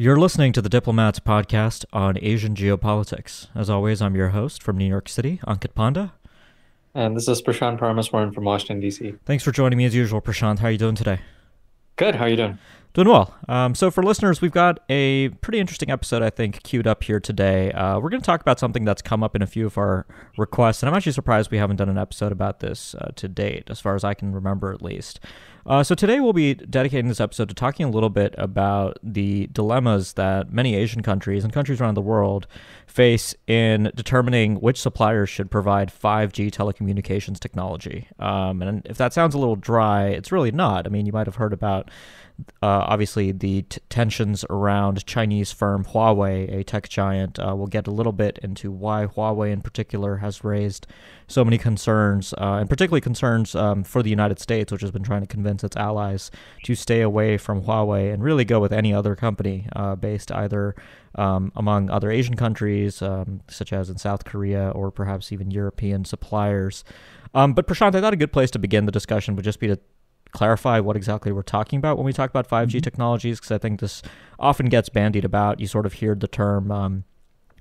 You're listening to the Diplomats podcast on Asian geopolitics. As always, I'm your host from New York City, Ankit Panda. And this is Prashant Paramaswaran from Washington, D.C. Thanks for joining me as usual, Prashant. How are you doing today? Good. How are you doing? Doing well. So for listeners, we've got a pretty interesting episode, I think, queued up here today. We're going to talk about something that's come up in a few of our requests, and I'm actually surprised we haven't done an episode about this to date, as far as I can remember at least. So today we'll be dedicating this episode to talking a little bit about the dilemmas that many Asian countries and countries around the world face in determining which suppliers should provide 5G telecommunications technology. And if that sounds a little dry, it's really not. I mean, you might have heard about obviously the tensions around Chinese firm Huawei, a tech giant. We'll get a little bit into why Huawei in particular has raised so many concerns, and particularly concerns for the United States, which has been trying to convince its allies to stay away from Huawei and really go with any other company based either among other Asian countries, such as in South Korea, or perhaps even European suppliers. But Prashant, I thought a good place to begin the discussion would just be to clarify what exactly we're talking about when we talk about 5G technologies, because I think this often gets bandied about. You sort of hear the term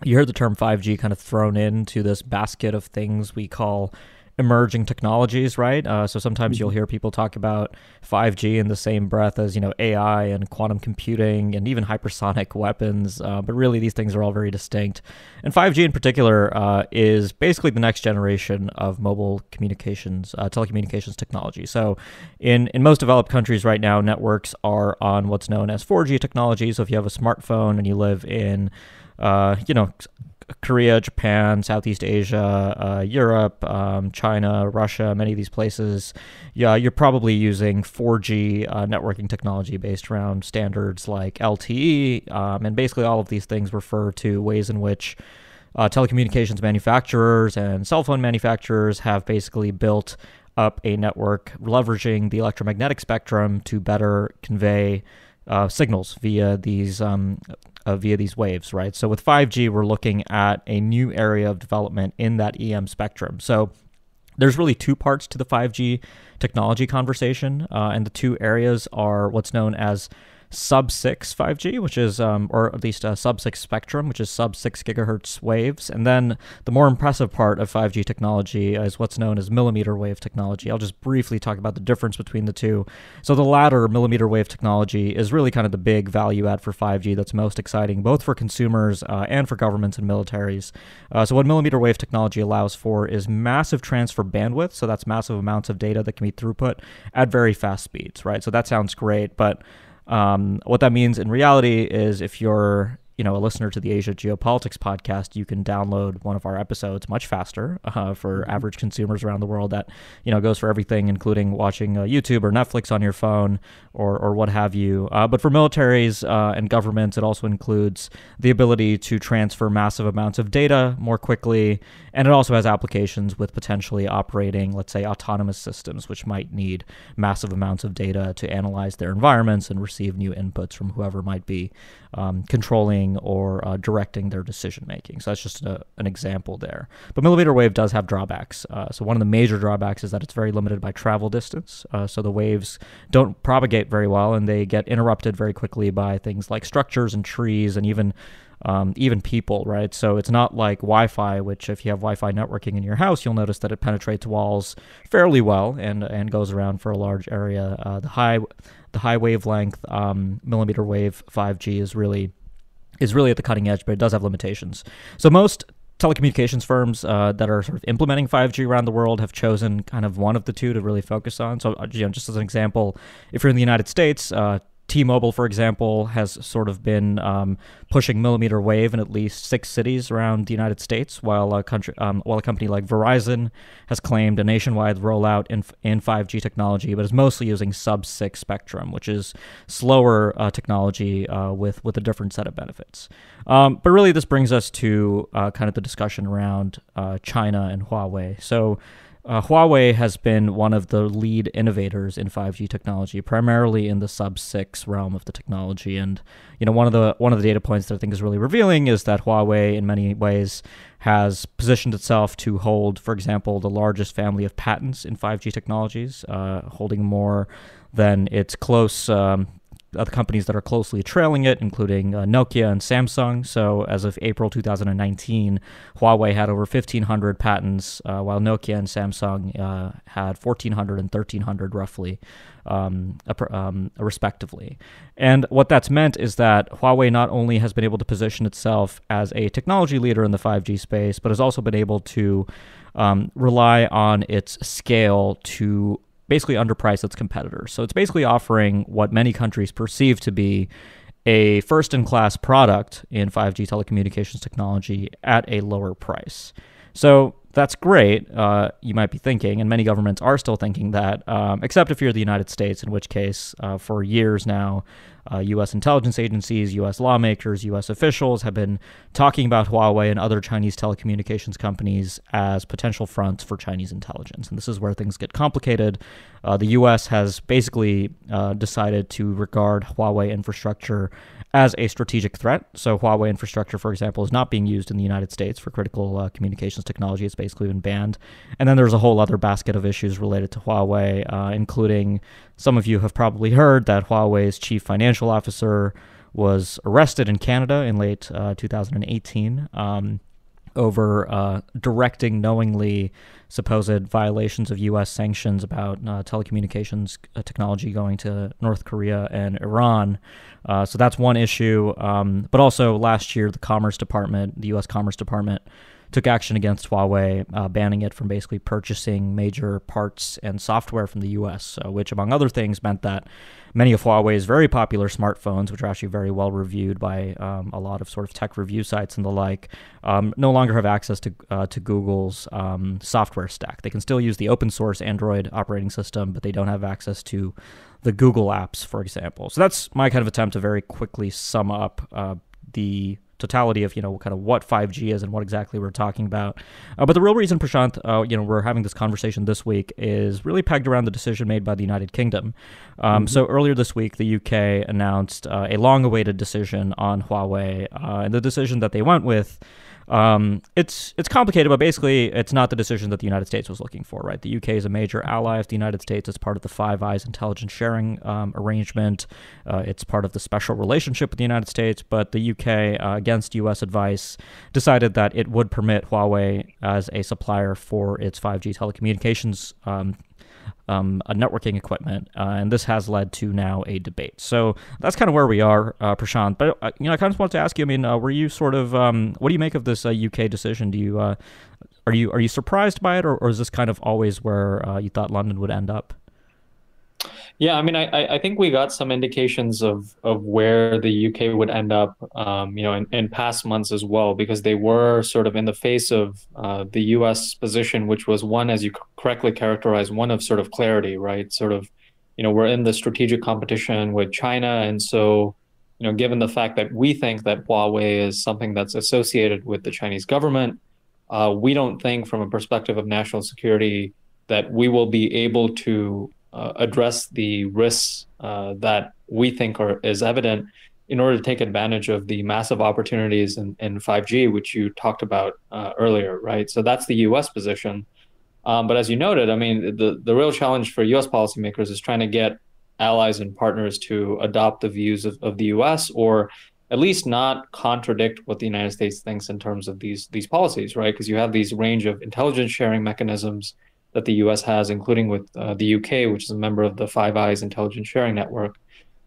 5G kind of thrown into this basket of things we call emerging technologies, right? So sometimes you'll hear people talk about 5G in the same breath as, AI and quantum computing and even hypersonic weapons. But really, these things are all very distinct. And 5G in particular is basically the next generation of mobile communications, telecommunications technology. So in most developed countries right now, networks are on what's known as 4G technology. So if you have a smartphone and you live in, Korea, Japan, Southeast Asia, Europe, China, Russia, many of these places, you're probably using 4G networking technology based around standards like LTE, and basically all of these things refer to ways in which telecommunications manufacturers and cell phone manufacturers have basically built up a network leveraging the electromagnetic spectrum to better convey signals via these waves, right? So with 5G, we're looking at a new area of development in that EM spectrum. So there's really two parts to the 5G technology conversation, and the two areas are what's known as sub-6 5G, which is, or at least a sub-6 spectrum, which is sub-6 gigahertz waves. And then the more impressive part of 5G technology is what's known as millimeter wave technology. I'll just briefly talk about the difference between the two. So the latter, millimeter wave technology, is really kind of the big value add for 5G that's most exciting, both for consumers and for governments and militaries. So what millimeter wave technology allows for is massive transfer bandwidth. So that's massive amounts of data that can be throughput at very fast speeds, right? So that sounds great, but what that means in reality is if you're, a listener to the Asia Geopolitics podcast, you can download one of our episodes much faster for average consumers around the world. That, goes for everything, including watching YouTube or Netflix on your phone or what have you. But for militaries and governments, it also includes the ability to transfer massive amounts of data more quickly. And it also has applications with potentially operating, let's say, autonomous systems, which might need massive amounts of data to analyze their environments and receive new inputs from whoever might be controlling or directing their decision making. So that's just an example there. But millimeter wave does have drawbacks. So one of the major drawbacks is that it's very limited by travel distance. So the waves don't propagate very well, and they get interrupted very quickly by things like structures and trees and even people, right? So it's not like Wi-Fi, which if you have Wi-Fi networking in your house, you'll notice that it penetrates walls fairly well and goes around for a large area. The high wavelength millimeter wave 5G is really at the cutting edge, but it does have limitations. So most telecommunications firms that are sort of implementing 5G around the world have chosen kind of one of the two to really focus on. So, just as an example, if you're in the United States, T-Mobile, for example, has sort of been pushing millimeter wave in at least 6 cities around the United States, while a company like Verizon has claimed a nationwide rollout in 5G technology, but is mostly using sub-6 spectrum, which is slower technology with a different set of benefits. But really, this brings us to kind of the discussion around China and Huawei. So Huawei has been one of the lead innovators in 5G technology, primarily in the sub-6 realm of the technology. And one of the data points that I think is really revealing is that Huawei, in many ways, has positioned itself to hold, for example, the largest family of patents in 5G technologies, holding more than its close other companies that are closely trailing it, including Nokia and Samsung. So as of April 2019, Huawei had over 1,500 patents, while Nokia and Samsung had 1,400 and 1,300 roughly, respectively. And what that's meant is that Huawei not only has been able to position itself as a technology leader in the 5G space, but has also been able to rely on its scale to basically underprice its competitors. So it's basically offering what many countries perceive to be a first-in-class product in 5G telecommunications technology at a lower price. So that's great, you might be thinking, and many governments are still thinking that, except if you're the United States, in which case, for years now, U.S. intelligence agencies, U.S. lawmakers, U.S. officials have been talking about Huawei and other Chinese telecommunications companies as potential fronts for Chinese intelligence. And this is where things get complicated. The U.S. has basically decided to regard Huawei infrastructure as a strategic threat. So Huawei infrastructure, for example, is not being used in the United States for critical communications technology. It's basically been banned. And then there's a whole other basket of issues related to Huawei, including some of you have probably heard that Huawei's chief financial officer was arrested in Canada in late 2018 over directing knowingly supposed violations of U.S. sanctions about telecommunications technology going to North Korea and Iran. So that's one issue. But also last year, the U.S. Commerce Department, took action against Huawei, banning it from basically purchasing major parts and software from the U.S., which, among other things, meant that many of Huawei's very popular smartphones, which are actually very well reviewed by a lot of sort of tech review sites and the like, no longer have access to Google's software stack. They can still use the open source Android operating system, but they don't have access to the Google apps, for example. So that's my kind of attempt to very quickly sum up the totality of, kind of what 5G is and what exactly we're talking about. But the real reason, Prashant, we're having this conversation this week is really pegged around the decision made by the United Kingdom. So earlier this week, the UK announced a long-awaited decision on Huawei, and the decision that they went with, it's complicated, but basically it's not the decision that the United States was looking for, right? The UK is a major ally of the United States. It's part of the Five Eyes intelligence sharing arrangement. It's part of the special relationship with the United States, but the UK, against U.S. advice, decided that it would permit Huawei as a supplier for its 5G telecommunications networking equipment, and this has led to now a debate. So that's kind of where we are, Prashant. But I kind of want to ask you. I mean, were you sort of what do you make of this UK decision? Do you are you surprised by it, or is this kind of always where you thought London would end up? Yeah, I mean, I think we got some indications of where the UK would end up, in past months as well, because they were sort of in the face of the US position, which was one, as you correctly characterized, one of sort of clarity, right? Sort of, we're in the strategic competition with China. And so, given the fact that we think that Huawei is something that's associated with the Chinese government, we don't think from a perspective of national security that we will be able to address the risks that we think is evident in order to take advantage of the massive opportunities in 5G, which you talked about earlier, right? So that's the U.S. position. But as you noted, I mean, the real challenge for U.S. policymakers is trying to get allies and partners to adopt the views of the U.S. or at least not contradict what the United States thinks in terms of these policies, right? Because you have these range of intelligence sharing mechanisms that the U.S. has, including with the U.K., which is a member of the Five Eyes intelligence sharing network.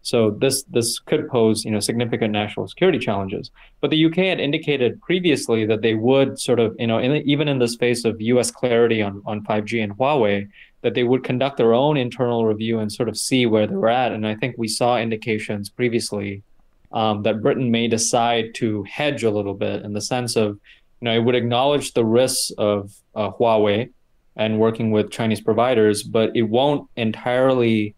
So this could pose, significant national security challenges. But the UK had indicated previously that they would sort of, even in the space of U.S. clarity on 5G and Huawei, that they would conduct their own internal review and sort of see where they're at. And I think we saw indications previously that Britain may decide to hedge a little bit in the sense of, it would acknowledge the risks of Huawei and working with Chinese providers, but it won't entirely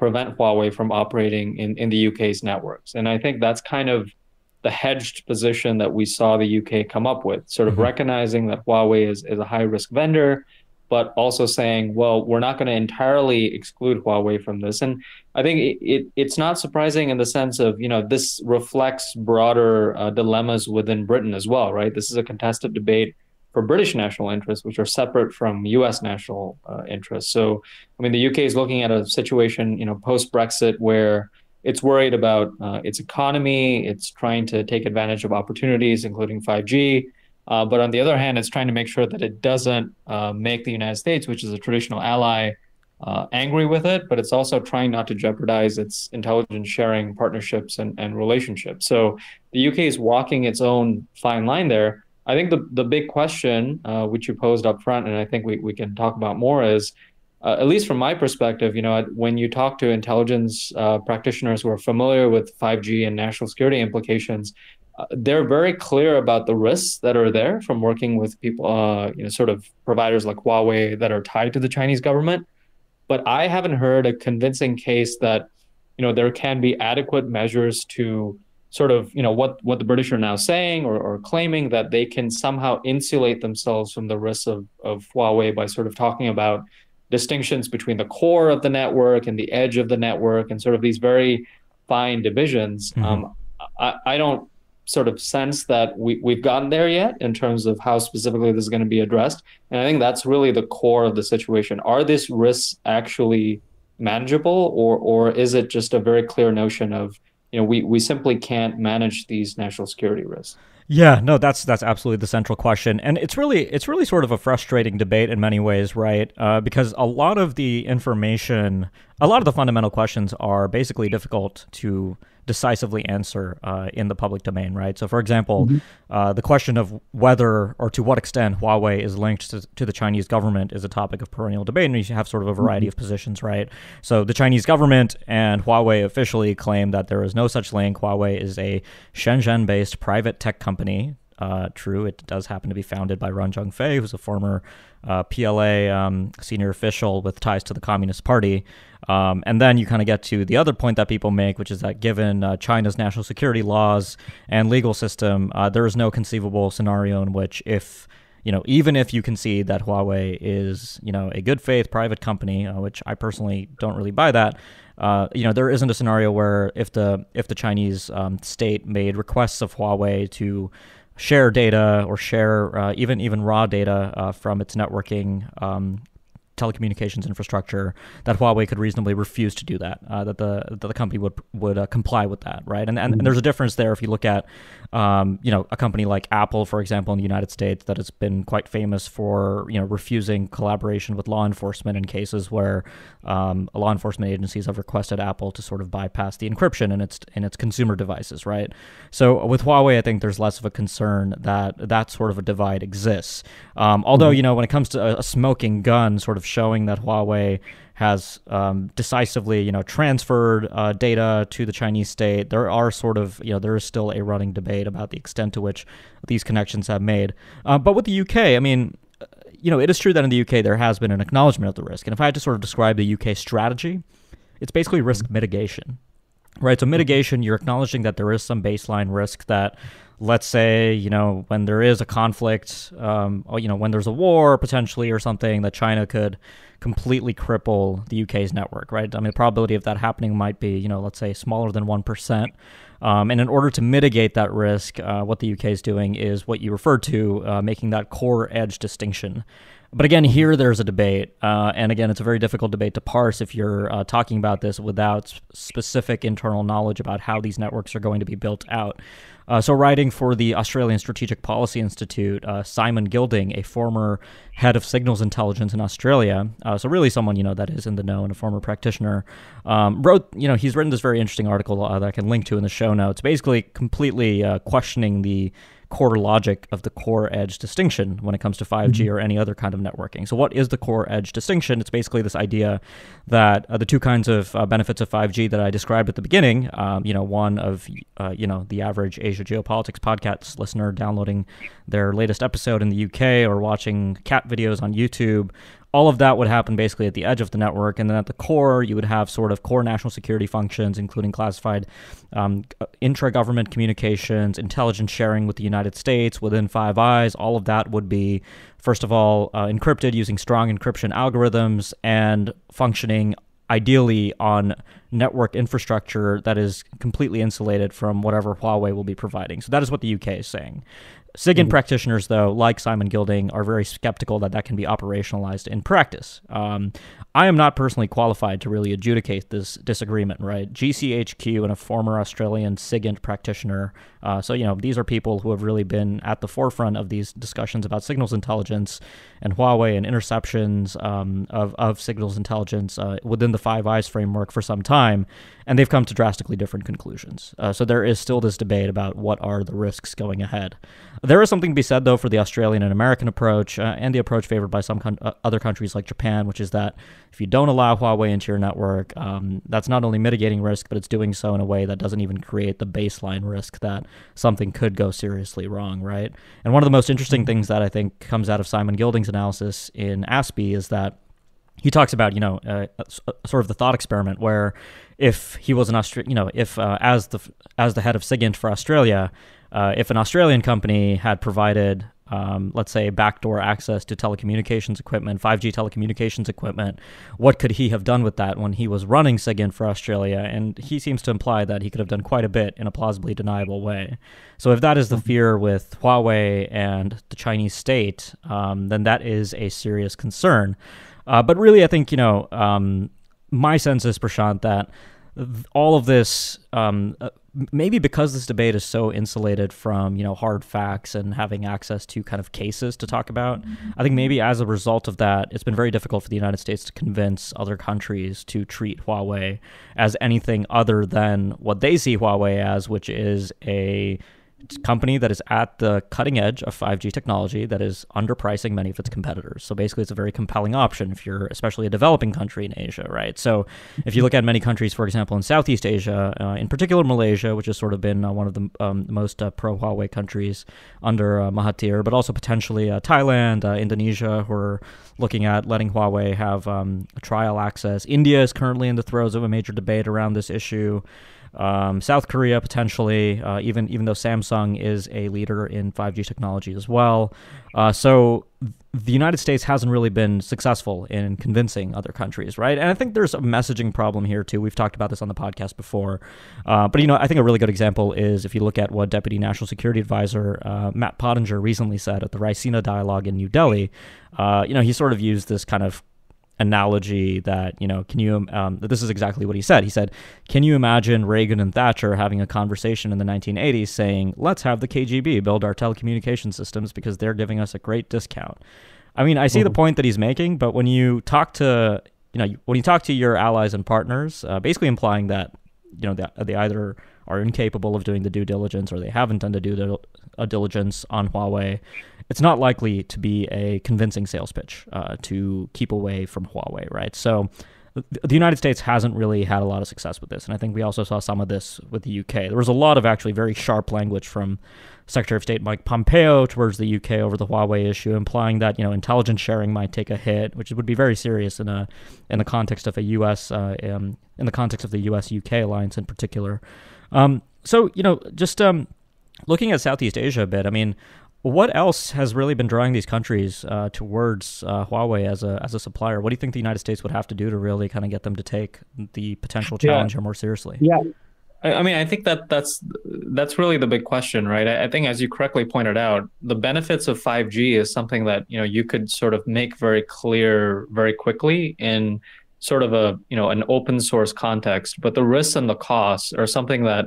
prevent Huawei from operating in the UK's networks. And I think that's kind of the hedged position that we saw the UK come up with, sort of recognizing that Huawei is a high-risk vendor, but also saying, well, we're not going to entirely exclude Huawei from this. And I think it's not surprising in the sense of, this reflects broader dilemmas within Britain as well, right? This is a contested debate for British national interests, which are separate from U.S. national interests. So, I mean, the UK is looking at a situation, post-Brexit, where it's worried about its economy. It's trying to take advantage of opportunities, including 5G. But on the other hand, it's trying to make sure that it doesn't make the United States, which is a traditional ally, angry with it, but it's also trying not to jeopardize its intelligence sharing partnerships and relationships. So the UK is walking its own fine line there. I think the big question, which you posed up front, and I think we can talk about more, is at least from my perspective, when you talk to intelligence practitioners who are familiar with 5G and national security implications, they're very clear about the risks that are there from working with people, sort of providers like Huawei that are tied to the Chinese government. But I haven't heard a convincing case that, there can be adequate measures to sort of, what the British are now saying or claiming that they can somehow insulate themselves from the risks of Huawei by sort of talking about distinctions between the core of the network and the edge of the network and sort of these very fine divisions. I don't sort of sense that we've gotten there yet in terms of how specifically this is going to be addressed. And I think that's really the core of the situation. Are these risks actually manageable, or is it just a very clear notion of, we simply can't manage these national security risks? Yeah, no, that's absolutely the central question, and it's really sort of a frustrating debate in many ways, right? Because a lot of the fundamental questions are basically difficult to decisively answer in the public domain, right? So, for example, the question of whether or to what extent Huawei is linked to the Chinese government is a topic of perennial debate, and you have sort of a variety of positions, right? So, the Chinese government and Huawei officially claim that there is no such link. Huawei is a Shenzhen-based private tech company. True, it does happen to be founded by Ren Zhengfei, who's a former PLA senior official with ties to the Communist Party. And then you kind of get to the other point that people make, which is that given China's national security laws and legal system, there is no conceivable scenario in which even if you concede that Huawei is, a good faith private company, which I personally don't really buy that, there isn't a scenario where if the Chinese state made requests of Huawei to share data or share even raw data from its networking telecommunications infrastructure, that Huawei could reasonably refuse to do that, that the company would comply with that, right? And there's a difference there if you look at a company like Apple, for example, in the United States, that has been quite famous for refusing collaboration with law enforcement in cases where law enforcement agencies have requested Apple to sort of bypass the encryption in its consumer devices, right? So with Huawei, I think there's less of a concern that sort of a divide exists. Although when it comes to a smoking gun, sort of showing that Huawei has decisively, transferred data to the Chinese state, there are sort of, there is still a running debate about the extent to which these connections have made. But with the UK, I mean, it is true that in the UK there has been an acknowledgement of the risk. And if I had to sort of describe the UK strategy, it's basically risk mitigation, right? So mitigation, you're acknowledging that there is some baseline risk that, let's say, when there is a conflict, when there's a war potentially or something, that China could completely cripple the UK's network, right? I mean, the probability of that happening might be, let's say smaller than 1%. And in order to mitigate that risk, what the UK is doing is what you referred to, making that core edge distinction. But again, here there's a debate, and again, it's a very difficult debate to parse if you're talking about this without specific internal knowledge about how these networks are going to be built out. So writing for the Australian Strategic Policy Institute, Simon Gilding, a former head of signals intelligence in Australia, so really someone, that is in the know and a former practitioner, wrote, he's written this very interesting article that I can link to in the show notes, basically completely questioning the core logic of the core edge distinction when it comes to 5G or any other kind of networking. So what is the core edge distinction? It's basically this idea that the two kinds of benefits of 5G that I described at the beginning, one of, the average Asia Geopolitics podcast listener downloading their latest episode in the UK or watching cat videos on YouTube, all of that would happen basically at the edge of the network. And then at the core, you would have sort of core national security functions, including classified intra-government communications, intelligence sharing with the United States within Five Eyes. All of that would be, first of all, encrypted using strong encryption algorithms and functioning ideally on network infrastructure that is completely insulated from whatever Huawei will be providing. So that is what the UK is saying. SIGINT practitioners, though, like Simon Gilding, are very skeptical that that can be operationalized in practice. I am not personally qualified to really adjudicate this disagreement, right? GCHQ and a former Australian SIGINT practitioner. So, these are people who have really been at the forefront of these discussions about signals intelligence and Huawei and interceptions of signals intelligence within the Five Eyes framework for some time, and they've come to drastically different conclusions. So there is still this debate about what are the risks going ahead. There is something to be said, though, for the Australian and American approach and the approach favored by some other countries like Japan, which is that if you don't allow Huawei into your network, that's not only mitigating risk, but it's doing so in a way that doesn't even create the baseline risk that something could go seriously wrong, right? And one of the most interesting things that I think comes out of Simon Gilding's analysis in ASPE is that he talks about, sort of the thought experiment where if he was as the head of SIGINT for Australia, if an Australian company had provided, let's say, backdoor access to telecommunications equipment, 5G telecommunications equipment, what could he have done with that when he was running SIGINT for Australia? And he seems to imply that he could have done quite a bit in a plausibly deniable way. So if that is the fear with Huawei and the Chinese state, then that is a serious concern. But really, I think, my sense is, Prashant, that all of this, maybe because this debate is so insulated from, hard facts and having access to kind of cases to talk about, I think maybe as a result of that, it's been very difficult for the United States to convince other countries to treat Huawei as anything other than what they see Huawei as, which is a company that is at the cutting edge of 5G technology that is underpricing many of its competitors. So basically, it's a very compelling option if you're especially a developing country in Asia, right? So if you look at many countries, for example, in Southeast Asia, in particular Malaysia, which has sort of been one of the most pro-Huawei countries under Mahathir, but also potentially Thailand, Indonesia, who are looking at letting Huawei have trial access. India is currently in the throes of a major debate around this issue. South Korea potentially, even though Samsung is a leader in 5G technology as well. So the United States hasn't really been successful in convincing other countries, right? And I think there's a messaging problem here too. We've talked about this on the podcast before. But I think a really good example is if you look at what Deputy National Security Advisor Matt Pottinger recently said at the Raisina Dialogue in New Delhi. He sort of used this kind of analogy that, this is exactly what he said. He said, can you imagine Reagan and Thatcher having a conversation in the 1980s saying, let's have the KGB build our telecommunication systems because they're giving us a great discount? I mean, I see the point that he's making, but when you talk to, your allies and partners, basically implying that, they either are incapable of doing the due diligence or they haven't done the due diligence on Huawei, it's not likely to be a convincing sales pitch to keep away from Huawei, right? So the United States hasn't really had a lot of success with this, and I think we also saw some of this with the UK. There was a lot of actually very sharp language from Secretary of State Mike Pompeo towards the UK over the Huawei issue, implying that intelligence sharing might take a hit, which would be very serious in the context of a U.S. In the context of the U.S.-UK alliance in particular. Looking at Southeast Asia a bit, I mean, what else has really been drawing these countries towards Huawei as a supplier? What do you think the United States would have to do to really kind of get them to take the potential challenge here more seriously? Yeah. I mean, I think that's really the big question, right? I think, as you correctly pointed out, the benefits of 5G is something that, you could sort of make very clear very quickly in sort of an open source context. But the risks and the costs are something that,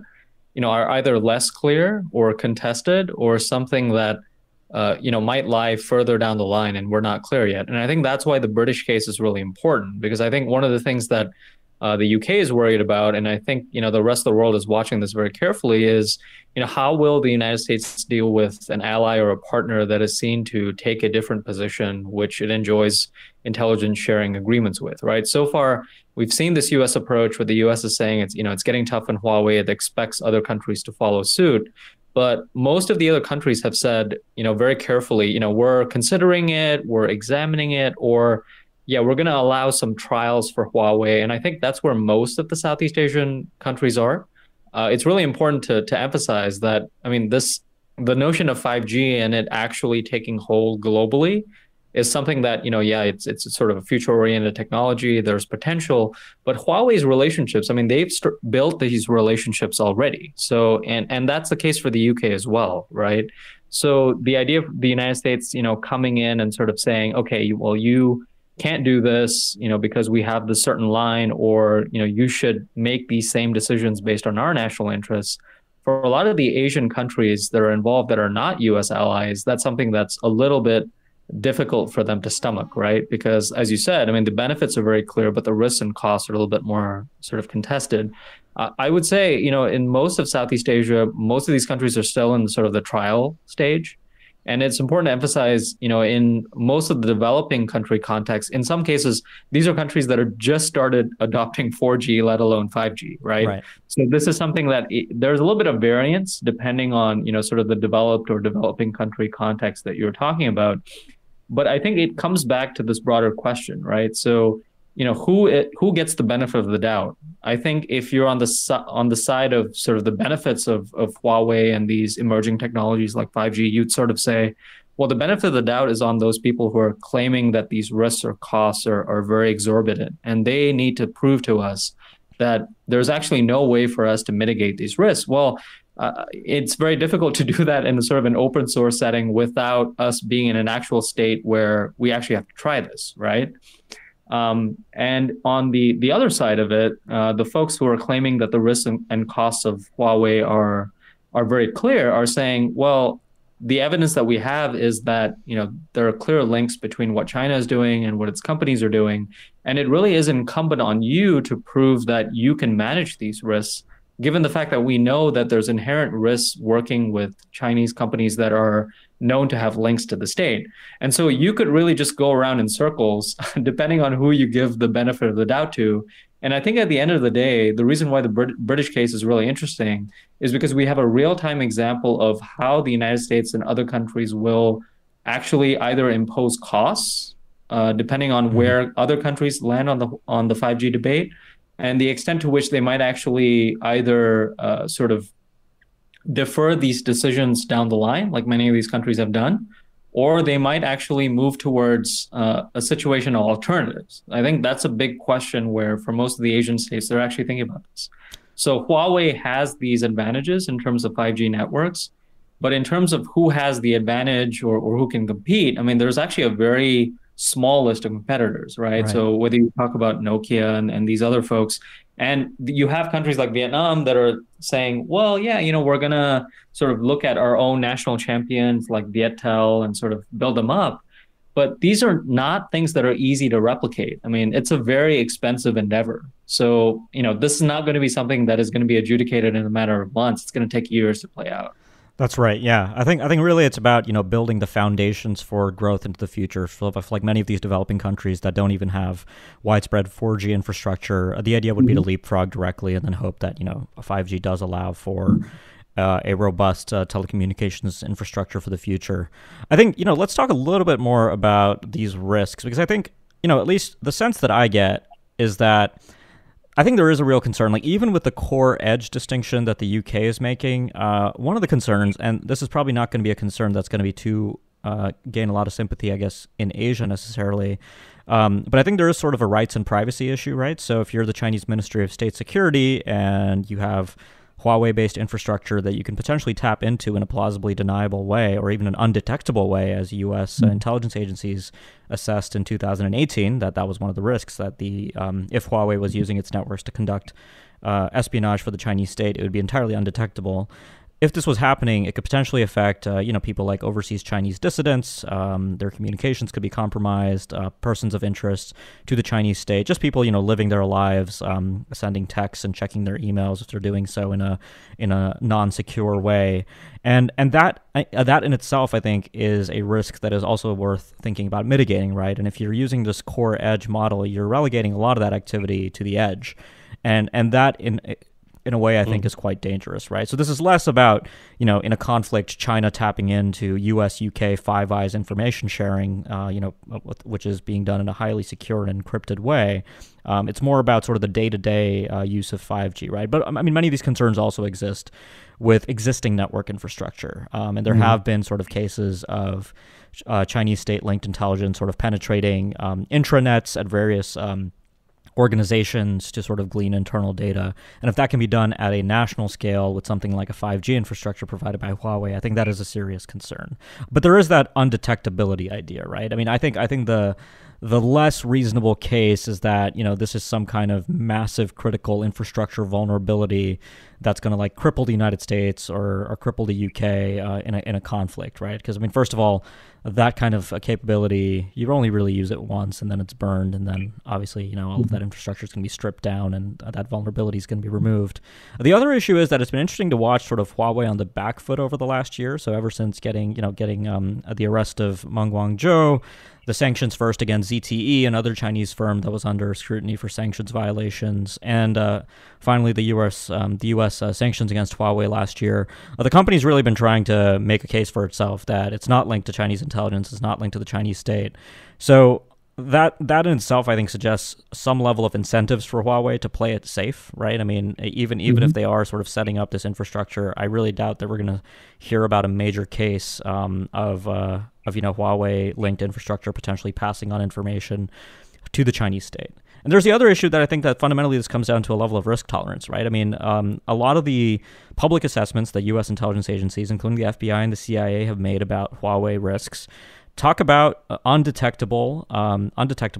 are either less clear or contested or something that, might lie further down the line and we're not clear yet. And I think that's why the British case is really important, because I think one of the things that the UK is worried about, and I think, the rest of the world is watching this very carefully, is, how will the United States deal with an ally or a partner that is seen to take a different position, which it enjoys intelligence sharing agreements with, right? So far, we've seen this U.S. approach where the U.S. is saying it's getting tough on Huawei. It expects other countries to follow suit. But most of the other countries have said, very carefully, we're considering it, we're examining it, or we're going to allow some trials for Huawei. And I think that's where most of the Southeast Asian countries are. It's really important to emphasize that, I mean, the notion of 5G and it actually taking hold globally is something that, it's sort of a future-oriented technology. There's potential. But Huawei's relationships, I mean, they've built these relationships already. So, and that's the case for the UK as well, right? So the idea of the United States, coming in and sort of saying, okay, well, you can't do this, because we have this certain line, or, you should make these same decisions based on our national interests. For a lot of the Asian countries that are involved that are not US allies, that's something that's a little bit difficult for them to stomach, right? Because as you said, I mean, the benefits are very clear, but the risks and costs are a little bit more sort of contested. I would say, in most of Southeast Asia, most of these countries are still in sort of the trial stage. And it's important to emphasize, in most of the developing country context, in some cases, these are countries that are just started adopting 4G, let alone 5G, right? Right. So this is something that there's a little bit of variance depending on, sort of the developed or developing country context that you're talking about. But I think it comes back to this broader question, right? So, who gets the benefit of the doubt? I think if you're on the side of sort of the benefits of Huawei and these emerging technologies like 5G, you'd sort of say, well, the benefit of the doubt is on those people who are claiming that these risks or costs are very exorbitant, and they need to prove to us that there's actually no way for us to mitigate these risks. Well, it's very difficult to do that in a sort of an open source setting without us being in an actual state where we actually have to try this, right? And on the other side of it, the folks who are claiming that the risks and costs of Huawei are very clear are saying, well, the evidence that we have is that there are clear links between what China is doing and what its companies are doing, and it really is incumbent on you to prove that you can manage these risks, given the fact that we know that there's inherent risks working with Chinese companies that are known to have links to the state. And so you could really just go around in circles, depending on who you give the benefit of the doubt to. And I think at the end of the day, the reason why the British case is really interesting is because we have a real-time example of how the United States and other countries will actually either impose costs, depending on where other countries land on the 5G debate, and the extent to which they might actually either sort of defer these decisions down the line, like many of these countries have done, or they might actually move towards a situation of alternatives. I think that's a big question where for most of the Asian states, they're actually thinking about this. So Huawei has these advantages in terms of 5G networks, but in terms of who has the advantage or who can compete, I mean, there's actually a very small list of competitors, right? So whether you talk about Nokia and these other folks, and you have countries like Vietnam that are saying, well, yeah, we're going to sort of look at our own national champions like Viettel and sort of build them up. But these are not things that are easy to replicate. I mean, it's a very expensive endeavor. So, this is not going to be something that is going to be adjudicated in a matter of months. It's going to take years to play out. That's right. Yeah, I think really it's about building the foundations for growth into the future. So if like many of these developing countries that don't even have widespread 4G infrastructure, the idea would be to leapfrog directly and then hope that 5G does allow for a robust telecommunications infrastructure for the future. I think let's talk a little bit more about these risks, because I think at least the sense that I get is that I think there is a real concern, like even with the core edge distinction that the UK is making, one of the concerns, and this is probably not going to be a concern that's going to be gain a lot of sympathy, I guess, in Asia necessarily. But I think there is sort of a rights and privacy issue, right? So if you're the Chinese Ministry of State Security and you have Huawei-based infrastructure that you can potentially tap into in a plausibly deniable way, or even an undetectable way, as U.S. intelligence agencies assessed in 2018, that was one of the risks, that if Huawei was using its networks to conduct espionage for the Chinese state, it would be entirely undetectable. If this was happening, it could potentially affect, people like overseas Chinese dissidents. Their communications could be compromised. Persons of interest to the Chinese state, just people, living their lives, sending texts and checking their emails if they're doing so in a non-secure way. And that in itself, I think, is a risk that is also worth thinking about mitigating, right? And if you're using this core edge model, you're relegating a lot of that activity to the edge, and that in a way, I think is quite dangerous, right? So this is less about, in a conflict, China tapping into US-UK Five Eyes information sharing, which is being done in a highly secure and encrypted way. It's more about sort of the day-to-day use of 5G, right? But I mean, many of these concerns also exist with existing network infrastructure. And there have been sort of cases of Chinese state-linked intelligence sort of penetrating intranets at various organizations to sort of glean internal data. And if that can be done at a national scale with something like a 5G infrastructure provided by Huawei, I think that is a serious concern. But there is that undetectability idea, right? I mean, I think the less reasonable case is that, this is some kind of massive critical infrastructure vulnerability that's going to like cripple the United States or cripple the UK in a conflict, right? Because, I mean, first of all, that kind of a capability, you only really use it once and then it's burned. And then obviously, all of that infrastructure is going to be stripped down and that vulnerability is going to be removed. The other issue is that it's been interesting to watch sort of Huawei on the back foot over the last year. So ever since getting the arrest of Meng Wanzhou, the sanctions first against ZTE, another Chinese firm that was under scrutiny for sanctions violations, and finally the U.S. Sanctions against Huawei last year. The company's really been trying to make a case for itself that it's not linked to Chinese intelligence, it's not linked to the Chinese state. So that in itself, I think, suggests some level of incentives for Huawei to play it safe, right? I mean, even if they are sort of setting up this infrastructure, I really doubt that we're going to hear about a major case of Huawei linked infrastructure potentially passing on information to the Chinese state. And there's the other issue that I think that fundamentally this comes down to a level of risk tolerance, right? I mean, a lot of the public assessments that U.S. intelligence agencies, including the FBI and the CIA, have made about Huawei risks talk about undetectable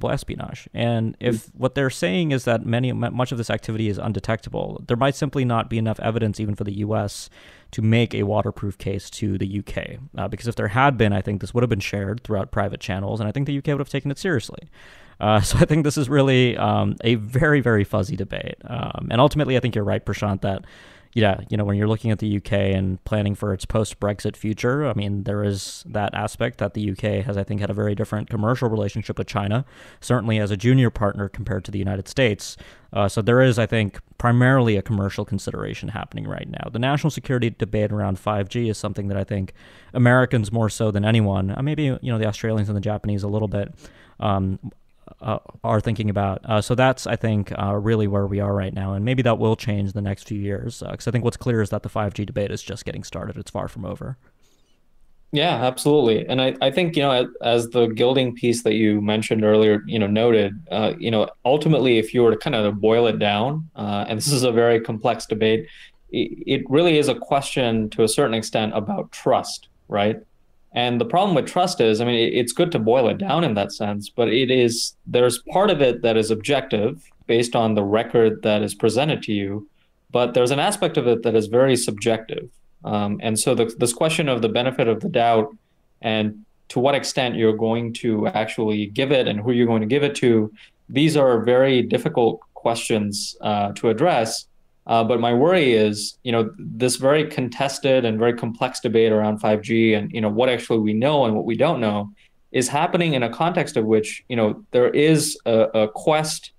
espionage. And if what they're saying is that much of this activity is undetectable, there might simply not be enough evidence even for the U.S. to make a waterproof case to the UK. Because if there had been, I think this would have been shared throughout private channels, and I think the UK would have taken it seriously. So I think this is really a very, very fuzzy debate. And ultimately, I think you're right, Prashant, that when you're looking at the UK and planning for its post-Brexit future, I mean, there is that aspect that the UK has, I think, had a very different commercial relationship with China, certainly as a junior partner compared to the United States. So there is, I think, primarily a commercial consideration happening right now. The national security debate around 5G is something that I think Americans more so than anyone, maybe, the Australians and the Japanese a little bit, are thinking about. So that's, I think, really where we are right now. And maybe that will change the next few years. Because I think what's clear is that the 5G debate is just getting started. It's far from over. Yeah, absolutely. And I think, as the gilding piece that you mentioned earlier, noted, ultimately, if you were to kind of boil it down, and this is a very complex debate, it really is a question to a certain extent about trust, right? And the problem with trust is, I mean, it's good to boil it down in that sense, but there's part of it that is objective based on the record that is presented to you, but there's an aspect of it that is very subjective. And so this question of the benefit of the doubt and to what extent you're going to actually give it and who you're going to give it to, these are very difficult questions to address. But my worry is, this very contested and very complex debate around 5G and, what actually we know and what we don't know is happening in a context of which, there is a quest,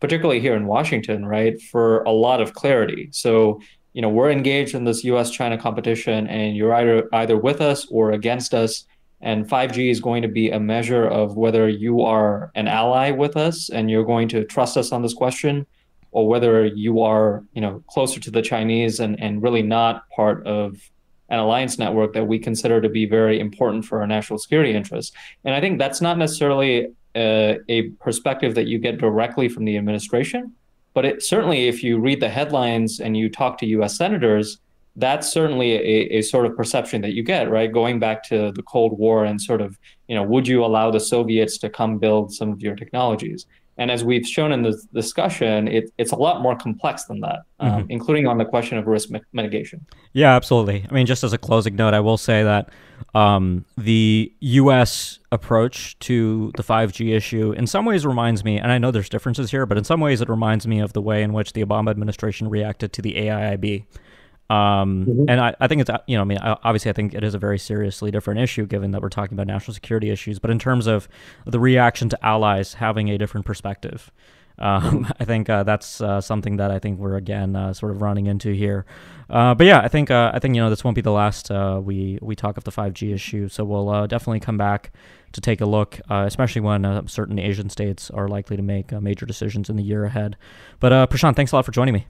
particularly here in Washington, right, for a lot of clarity. So, we're engaged in this US-China competition and you're either with us or against us. And 5G is going to be a measure of whether you are an ally with us and you're going to trust us on this question, or whether you are, closer to the Chinese and really not part of an alliance network that we consider to be very important for our national security interests. And I think that's not necessarily a perspective that you get directly from the administration, but certainly if you read the headlines and you talk to U.S. senators, that's certainly a sort of perception that you get, right? Going back to the Cold War and sort of, would you allow the Soviets to come build some of your technologies? And as we've shown in this discussion, it's a lot more complex than that, including on the question of risk mitigation. Yeah, absolutely. I mean, just as a closing note, I will say that the U.S. approach to the 5G issue in some ways reminds me, and I know there's differences here, but in some ways it reminds me of the way in which the Obama administration reacted to the AIIB. And I think it's, obviously I think it is a very seriously different issue given that we're talking about national security issues, but in terms of the reaction to allies having a different perspective, I think that's something that I think we're again sort of running into here. But yeah, I think this won't be the last we talk of the 5G issue, so we'll definitely come back to take a look, especially when certain Asian states are likely to make major decisions in the year ahead. But Prashant, thanks a lot for joining me.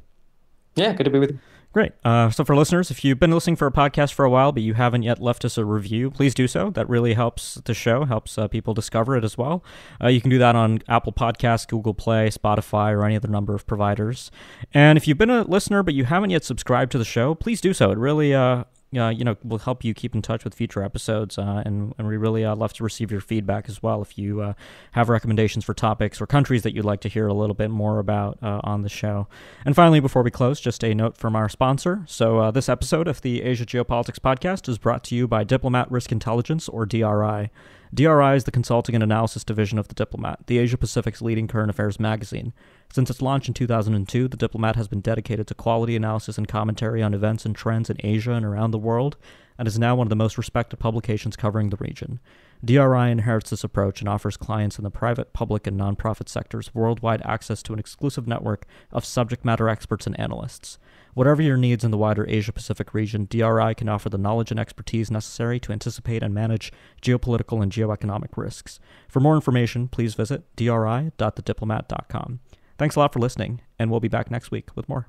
Yeah, good to be with you. Great. So for listeners, if you've been listening for a podcast for a while, but you haven't yet left us a review, please do so. That really helps the show, helps people discover it as well. You can do that on Apple Podcasts, Google Play, Spotify, or any other number of providers. And if you've been a listener, but you haven't yet subscribed to the show, please do so. It really will help you keep in touch with future episodes, and we really love to receive your feedback as well. If you have recommendations for topics or countries that you'd like to hear a little bit more about on the show. And finally, before we close, just a note from our sponsor. So this episode of the Asia Geopolitics Podcast is brought to you by Diplomat Risk Intelligence, or DRI. DRI is the consulting and analysis division of The Diplomat, the Asia-Pacific's leading current affairs magazine. Since its launch in 2002, The Diplomat has been dedicated to quality analysis and commentary on events and trends in Asia and around the world, and is now one of the most respected publications covering the region. DRI inherits this approach and offers clients in the private, public, and nonprofit sectors worldwide access to an exclusive network of subject matter experts and analysts. Whatever your needs in the wider Asia-Pacific region, DRI can offer the knowledge and expertise necessary to anticipate and manage geopolitical and geoeconomic risks. For more information, please visit dri.thediplomat.com. Thanks a lot for listening, and we'll be back next week with more.